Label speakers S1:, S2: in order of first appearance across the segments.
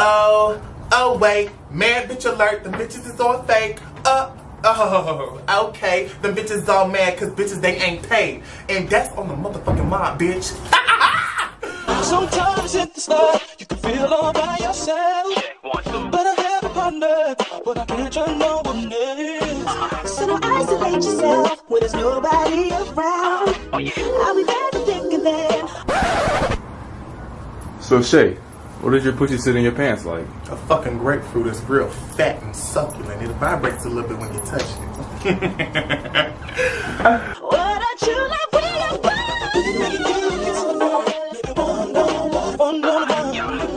S1: Oh wait, man, bitch alert, the bitches is all fake. Oh, okay, the bitches all mad cause bitches they ain't paid. And that's on the motherfucking mob, bitch.
S2: Sometimes at the start, you can feel all by yourself. But I have a partner, but I can't turn no one else. So don't isolate yourself when there's nobody around. I'll be there to think of them.
S3: So Shay, what does your pussy sit in your pants like?
S1: A fucking grapefruit is real fat and succulent. It vibrates a little bit when you touch it.
S2: What a true love will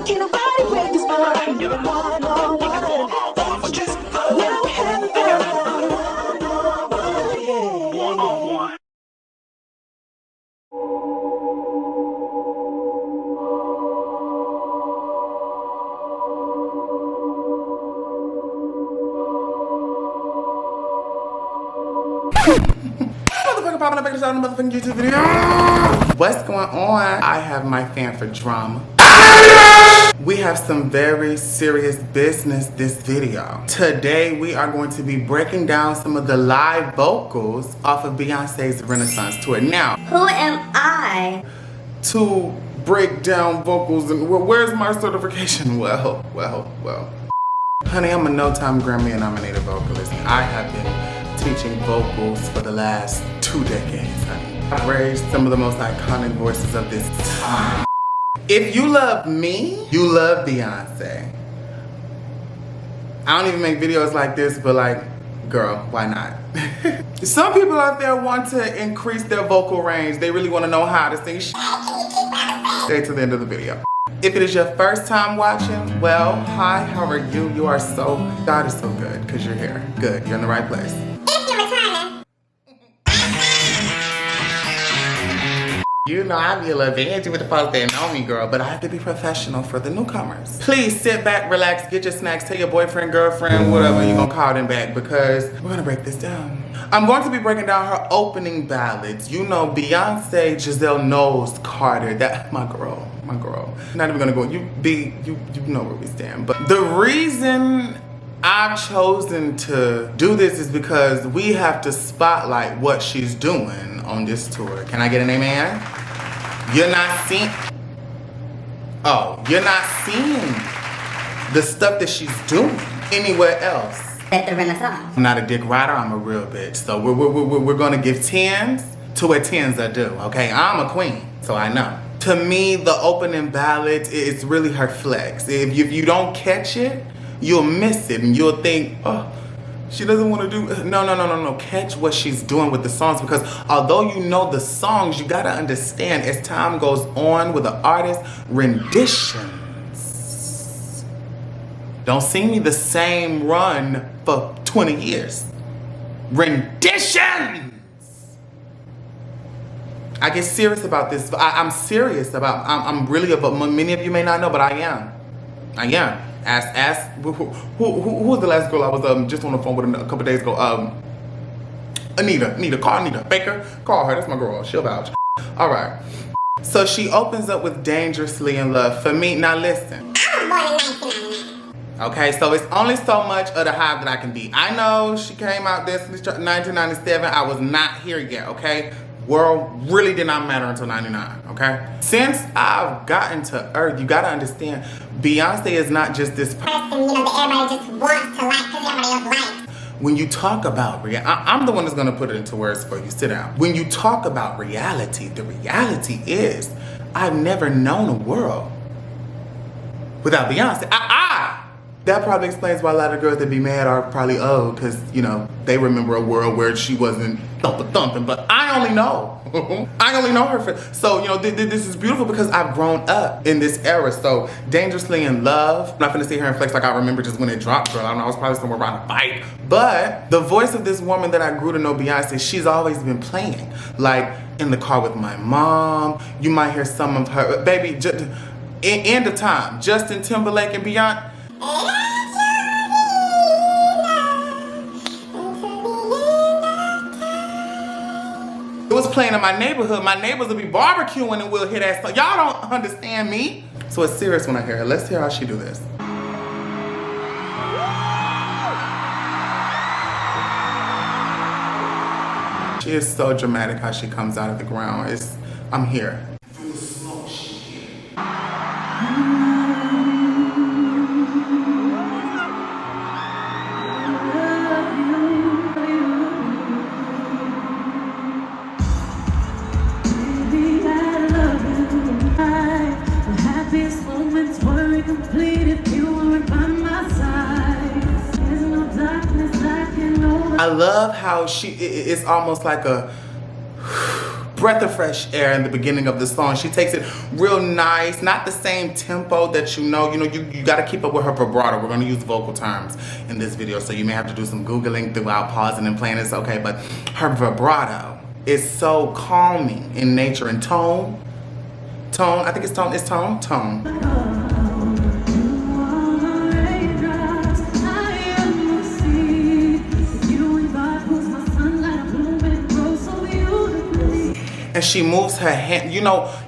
S2: can't nobody break this bond. You're one on one. Just now we're having fun.
S1: Motherfucking popping up back on the motherfucking YouTube video. What's going on? I have my fan for drama. We have some very serious business this video. Today we are going to be breaking down some of the live vocals off of Beyonce's Renaissance tour. Now,
S4: who am I
S1: to break down vocals and where's my certification? Well. Honey, I'm a no-time Grammy nominated vocalist. I have been teaching vocals for the last 2 decades, honey. I've raised some of the most iconic voices of this time. If you love me, you love Beyonce. I don't even make videos like this, but like, girl, why not? Some people out there want to increase their vocal range. They really want to know how to sing. Stay to the end of the video. If it is your first time watching, well, hi, how are you? You are so, God is so good because you're here. Good, you're in the right place. You know, I be a little edgy with the folks that know me, girl, but I have to be professional for the newcomers. Please sit back, relax, get your snacks, tell your boyfriend, girlfriend, whatever, you're gonna call them back because we're gonna break this down. I'm going to be breaking down her opening ballads. You know, Beyonce, Giselle Knowles Carter, that, my girl. Not even gonna go, you know where we stand. But the reason I've chosen to do this is because we have to spotlight what she's doing on this tour. Can I get an amen? You're not seeing the stuff that she's doing anywhere else.
S4: at the Renaissance?
S1: I'm not a dick rider, I'm a real bitch. So we're gonna give 10s to what 10s are due, okay? I'm a queen, so I know. To me, the opening ballad is really her flex. If you don't catch it, you'll miss it and you'll think, oh, she doesn't want to do, no. Catch what she's doing with the songs, because although you know the songs, you gotta understand as time goes on with the artist, renditions don't sing me the same run for 20 years. Renditions! I get serious about this. I'm serious about, I'm really about, many of you may not know, but I am. Ask, who was the last girl I was just on the phone with a couple days ago? Anita, call Anita. Baker, call her, that's my girl, she'll vouch. All right, so she opens up with Dangerously in Love. For me, now listen.
S4: I was born in 1999.
S1: Okay, so it's only so much of the hive that I can be. I know she came out this 1997, I was not here yet, okay? World really did not matter until 99, okay? Since I've gotten to Earth, you gotta understand, Beyonce is not just this person,
S4: you know, that everybody just wants to like because everybody else likes.
S1: When you talk about I'm the one that's gonna put it into words for you, sit down. When you talk about reality, the reality is, I've never known a world without Beyonce. That probably explains why a lot of girls that be mad are probably old, because, you know, they remember a world where she wasn't thumping, but I only know. I only know her for, so, you know, this is beautiful because I've grown up in this era. So, Dangerously in Love, I'm not gonna sit here and flex like I remember just when it dropped, girl. I don't know, I was probably somewhere around a bike. But the voice of this woman that I grew to know, Beyonce, she's always been playing. Like, in the car with my mom, you might hear some of her, baby, end of time, Justin Timberlake and Beyonce. It was playing in my neighborhood. My neighbors would be barbecuing and we'll hear that song. Y'all don't understand me. So it's serious when I hear her. Let's hear how she do this. She is so dramatic how she comes out of the ground. I'm here. I love how it's almost like a breath of fresh air in the beginning of the song. She takes it real nice, not the same tempo that you got to keep up with her vibrato. We're going to use vocal terms in this video, so you may have to do some Googling throughout, pausing and playing. It's okay, but her vibrato is so calming in nature and tone. I think it's tone. And she moves her hand,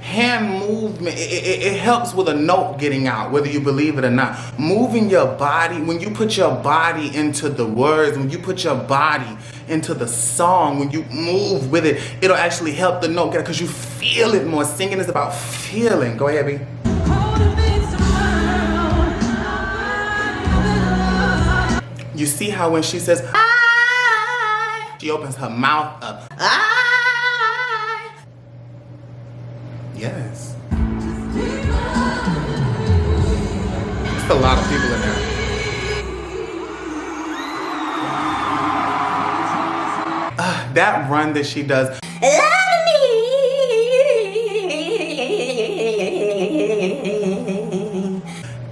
S1: hand movement, it helps with a note getting out, whether you believe it or not. Moving your body, when you put your body into the words, when you put your body into the song, when you move with it, it'll actually help the note get out because you feel it more. Singing is about feeling. Go ahead, B. You see how when she says, I, she opens her mouth up. Yes. There's a lot of people in there. That run that she does.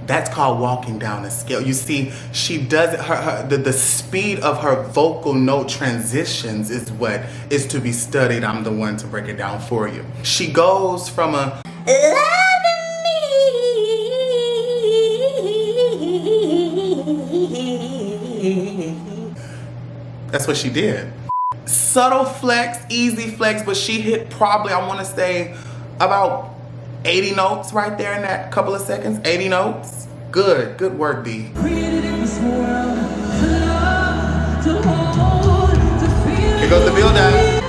S1: That's called walking down a scale. You see, she does it, the speed of her vocal note transitions is what is to be studied. I'm the one to break it down for you. She goes from a that's what she did. Subtle flex, easy flex, but she hit probably, I want to say, about 80 notes right there in that couple of seconds. 80 notes. Good work, B. Here goes the build up.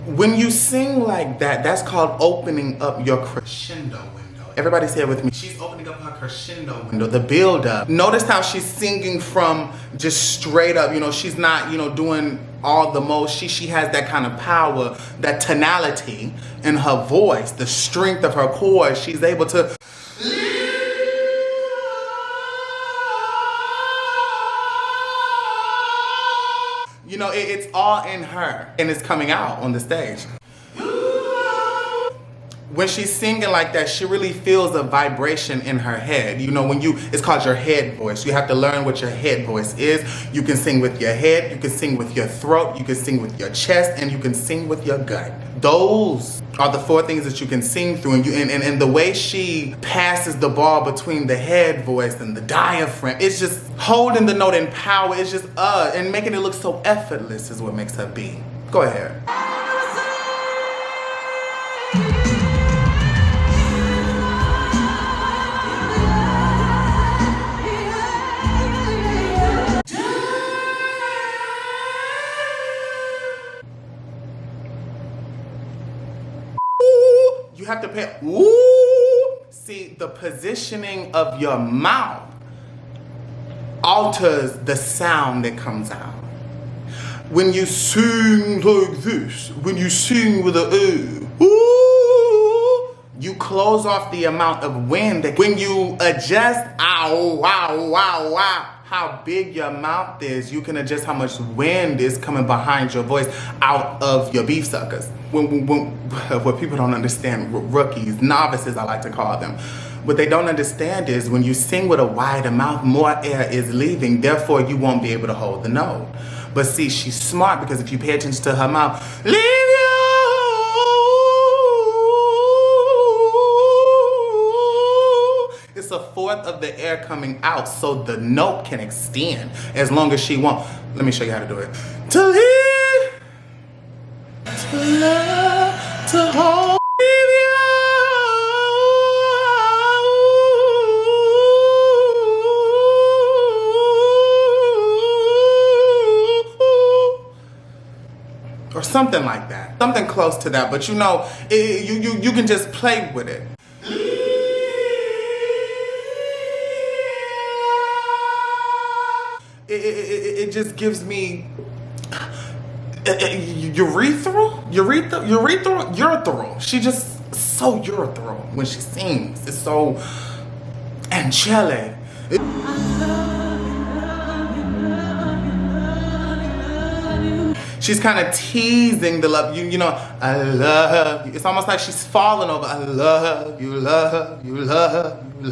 S1: When you sing like that, that's called opening up your crescendo window. Everybody say it with me. She's opening up her crescendo window, the build up. Notice how she's singing from just straight up, she's not, doing all the most. She has that kind of power, that tonality in her voice, the strength of her chords. She's able to it's all in her and it's coming out on the stage. When she's singing like that, she really feels a vibration in her head. It's called your head voice. You have to learn what your head voice is. You can sing with your head, you can sing with your throat, you can sing with your chest, and you can sing with your gut. Those are the four things that you can sing through. And the way she passes the ball between the head voice and the diaphragm, it's just holding the note in power. It's just and making it look so effortless is what makes her be. Go ahead. You have to pay. Ooh. See, the positioning of your mouth alters the sound that comes out. When you sing like this, when you sing with a ooh, you close off the amount of wind. When you adjust, how big your mouth is, you can adjust how much wind is coming behind your voice out of your beef suckers. What people don't understand, rookies, novices I like to call them, what they don't understand is when you sing with a wider mouth, more air is leaving, therefore you won't be able to hold the note. But see, she's smart because if you pay attention to her mouth, it's a fourth of the air coming out so the note can extend as long as she wants. Let me show you how to do it. To live, to love, to hold you. Something like that. Something close to that. But you know, you can just play with it. It just gives me urethral. She just so urethral when she sings. It's so angelic. She's kind of teasing the love. You know, I love you. It's almost like she's falling over. I love you, love you, love you,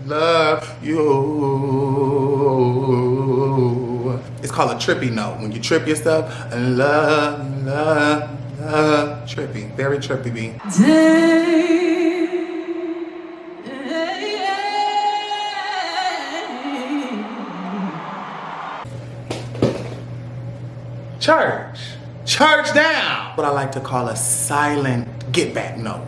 S1: love you. It's called a trippy note. When you trip yourself, I love you, love you, love. Trippy, very trippy beat. Church down. What I like to call a silent get back note.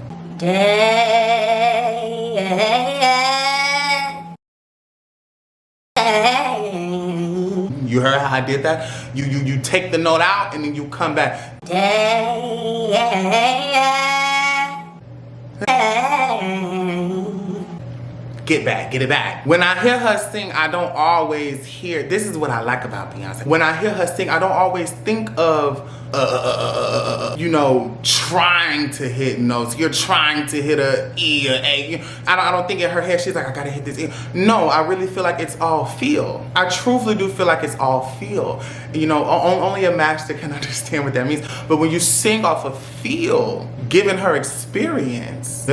S1: You heard how I did that? You take the note out and then you come back. Get it back. When I hear her sing, I don't always hear, this is what I like about Beyonce. When I hear her sing, I don't always think of, you know, trying to hit notes. You're trying to hit a E or A. I don't think in her head, she's like, I gotta hit this E. No, I really feel like it's all feel. I truthfully do feel like it's all feel. You know, only a master can understand what that means. But when you sing off of feel, given her experience,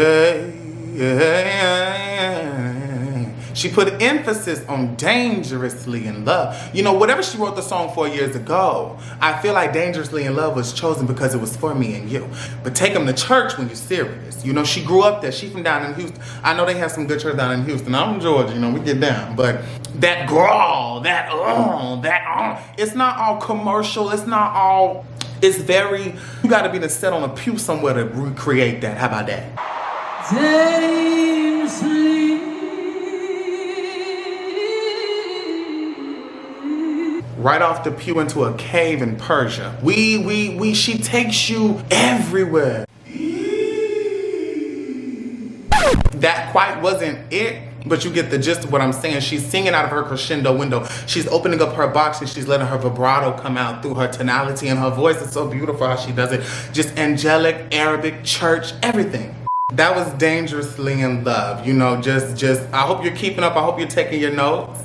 S1: she put emphasis on dangerously in love. You know, whatever she wrote the song for years ago, I feel like dangerously in love was chosen because it was for me and you. But take them to church when you're serious. You know, she grew up there. She from down in Houston. I know they have some good church down in Houston. I'm from Georgia, you know, we get down. But that growl, it's not all commercial. It's not all, it's very, you gotta be to sit on a pew somewhere to recreate that. How about that? Right off the pew into a cave in Persia. She takes you everywhere. That quite wasn't it, but you get the gist of what I'm saying. She's singing out of her crescendo window. She's opening up her box and she's letting her vibrato come out through her tonality, and her voice is so beautiful how she does it. Just angelic, Arabic, church, everything. That was dangerously in love. You know, just, I hope you're keeping up. I hope you're taking your notes.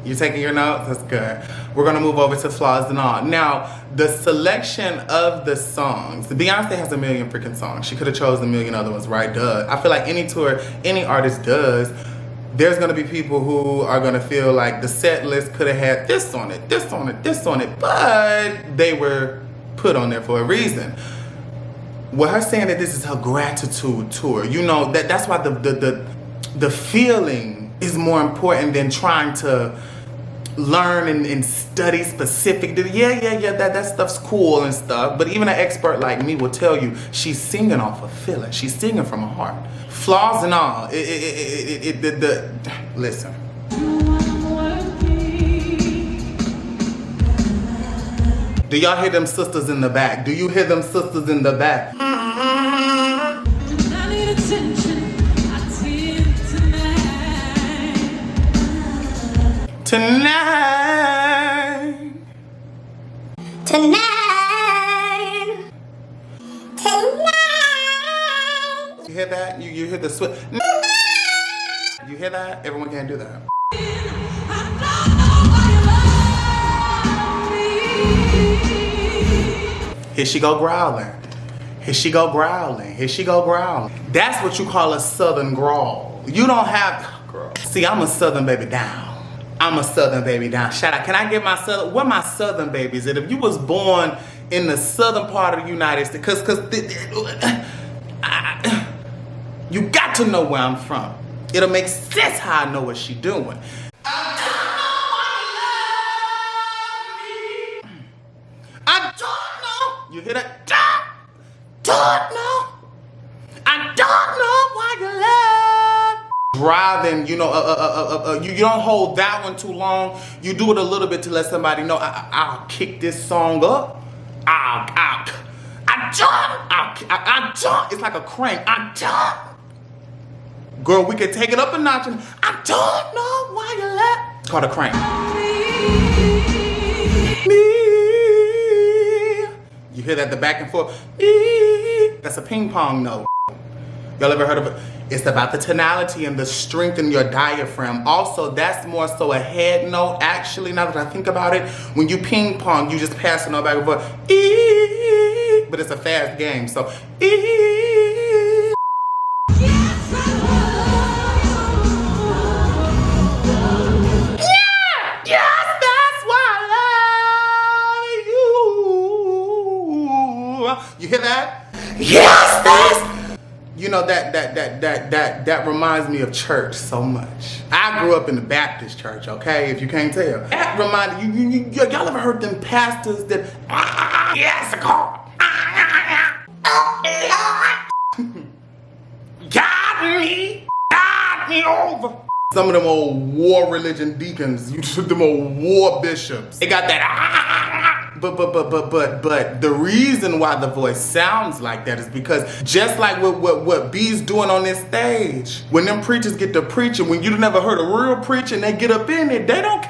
S1: You taking your notes? That's good. We're gonna move over to Flaws and All. Now, the selection of the songs. Beyonce has a million freaking songs. She could have chosen a million other ones, right? Duh. I feel like any tour, any artist does. There's gonna be people who are gonna feel like the set list could have had this on it, this on it, this on it, but they were put on there for a reason. With her saying that this is her gratitude tour, you know, that's why the feeling is more important than trying to learn and study specific. That stuff's cool and stuff, but even an expert like me will tell you she's singing off of feeling. She's singing from her heart. Flaws and all. Listen. Do y'all hear them sisters in the back? Do you hear them sisters in the back?
S2: I need attention. I see it
S1: Tonight. You hear that? You hear the switch? You hear that? Everyone can't do that. Here she go growling. Here she go growling. Here she go growling. That's what you call a southern growl. You don't have, girl. See, I'm a southern baby down. I'm a southern baby down. Shout out. Can I get my southern, where my southern babies at? If you was born in the southern part of the United States, you got to know where I'm from. It'll make sense how I know what she doing. You hear that? Don't know. I don't know why you love. Driving, you know, you don't hold that one too long. You do it a little bit to let somebody know I'll kick this song up. I jump. I jump. It's like a crank. I jump. Girl, we could take it up a notch and I don't know why you left. It's called a crank. You hear that, the back and forth? That's a ping pong note. Y'all ever heard of it? It's about the tonality and the strength in your diaphragm. Also, that's more so a head note. Actually, now that I think about it, when you ping pong, you just pass it on back and forth. But it's a fast game, so you hear that? Yes, that's. You know that reminds me of church so much. I grew up in the Baptist church, okay? If you can't tell, that reminded y'all ever heard them pastors that? Yes, God. Got me over. Some of them old war religion deacons, them old war bishops. They got that. But the reason why the voice sounds like that is because just like what B's doing on this stage, when them preachers get to preaching, when you never heard a real preacher and they get up in it, they don't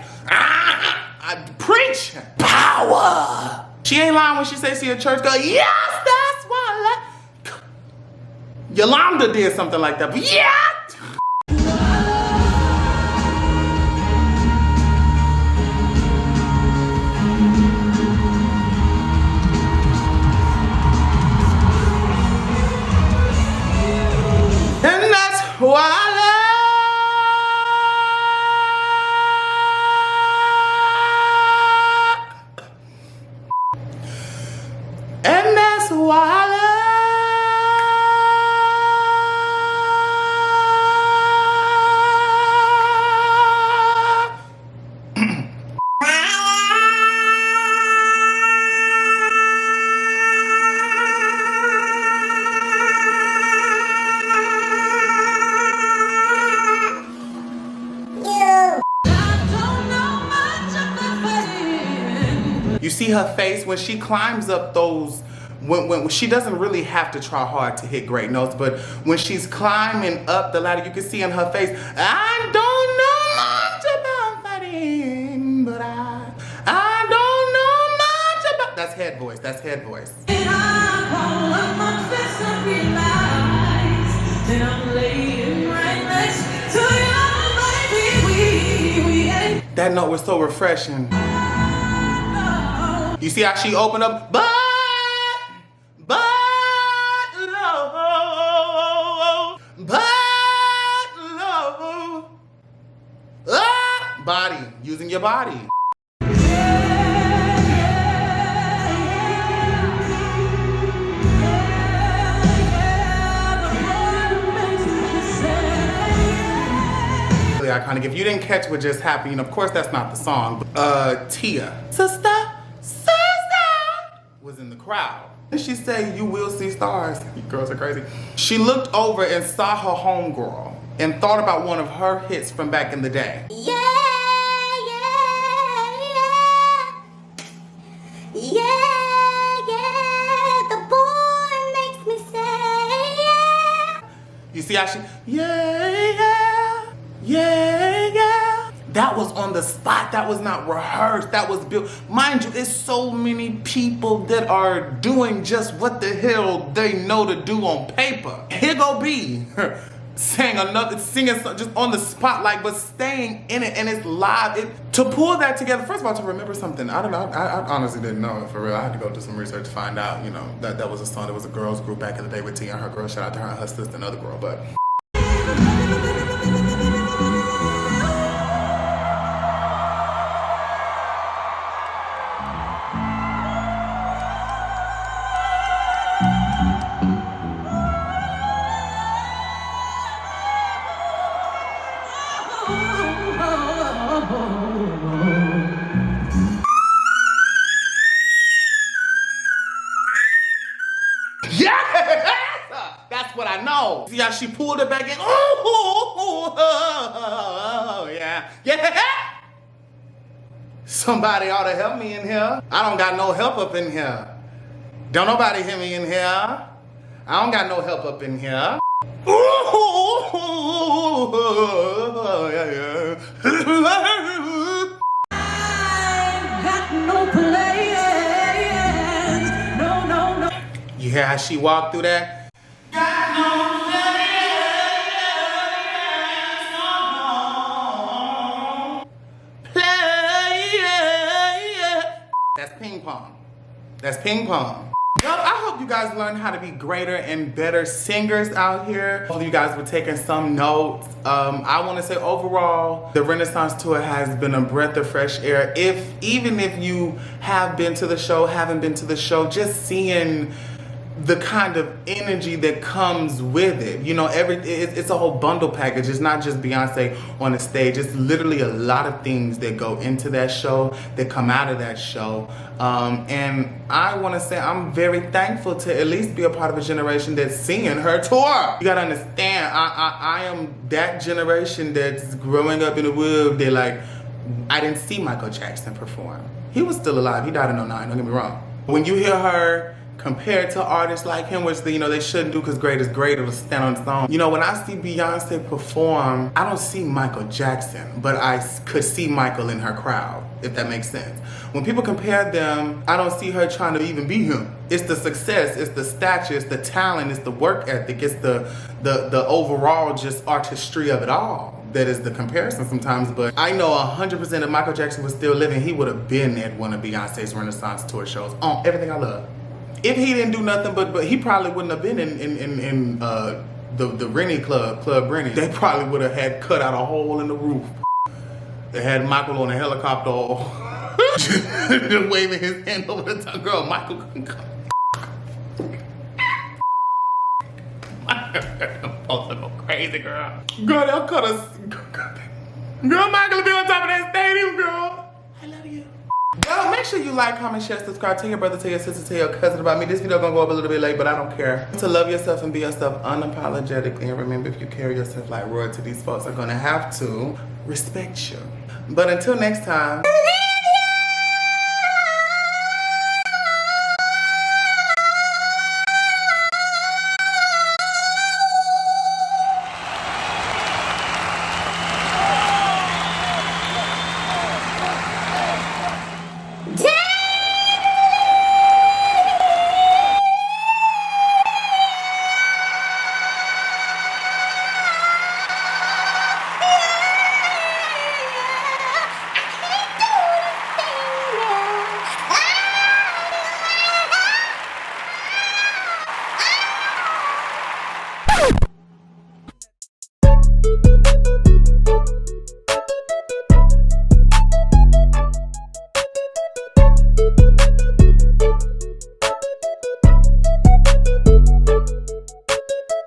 S1: preach power. She ain't lying when she says she a church girl. Yes, that's why. Yolanda did something like that, but yeah. Why and that's why you see her face when she climbs up those, when she doesn't really have to try hard to hit great notes, but when she's climbing up the ladder, you can see in her face, I don't know much about fighting, but I don't know much about, that's head voice, that's head voice. And I pull up my fist and realize that I'm laying right next to you, baby. That note was so refreshing. You see how she opened up, but body, using your body. Really iconic. If you didn't catch what just happened, you know, of course that's not the song. Tia, sister, was in the crowd. And she said, you will see stars. You girls are crazy. She looked over and saw her homegirl and thought about one of her hits from back in the day.
S4: Yeah, the boy makes me say yeah.
S1: You see how she, yeah. That was on the spot. That was not rehearsed. That was built. Mind you, it's so many people that are doing just what the hell they know to do on paper. Here go B, singing just on the spotlight, but staying in it, and it's live. To pull that together, first of all, to remember something, I don't know, I honestly didn't know, for real. I had to go do some research to find out, you know, that was a song. There was a girls group back in the day with Tia and her girl. Shout out to her and her sister, another girl, but. Yes! That's what I know. See how she pulled it back in? Oh, yeah. Yeah! Somebody ought to help me in here. I don't got no help up in here. Don't nobody hear me in here. I don't got no help up in here. Ooh, yeah, yeah. You hear how she walked through that? That's ping pong. That's ping pong. Well, I hope you guys learned how to be greater and better singers out here. Hopefully you guys were taking some notes. I want to say overall, the Renaissance Tour has been a breath of fresh air. Even if you have been to the show, haven't been to the show, just seeing the kind of energy that comes with it. You know, it's a whole bundle package. It's not just Beyonce on the stage. It's literally a lot of things that go into that show, that come out of that show. And I want to say I'm very thankful to at least be a part of a generation that's seeing her tour. You gotta understand, I am that generation that's growing up in the world that, like, I didn't see Michael Jackson perform. He was still alive. He died in 09, don't get me wrong. When you hear her compared to artists like him, which they shouldn't do because great is great, it'll stand on its own. You know, when I see Beyonce perform, I don't see Michael Jackson, but I could see Michael in her crowd, if that makes sense. When people compare them, I don't see her trying to even be him. It's the success, it's the stature, it's the talent, it's the work ethic, it's the overall just artistry of it all that is the comparison sometimes. But I know 100% if Michael Jackson was still living, he would have been at one of Beyonce's Renaissance Tour shows on Everything I Love. If he didn't do nothing, but he probably wouldn't have been in the Rennie Club Rennie. They probably would have had cut out a hole in the roof. They had Michael on a helicopter waving his hand over the top. Girl, Michael couldn't come. I'm go crazy, girl. Girl, they'll cut us. Girl, Michael will be on top of that stadium, girl. I love you. Well, make sure you like, comment, share, subscribe. Tell your brother, tell your sister, tell your cousin about me. This video gonna go up a little bit late, but I don't care. To love yourself and be yourself unapologetically. And remember, if you carry yourself like royalty, these folks are gonna have to respect you. But until next time.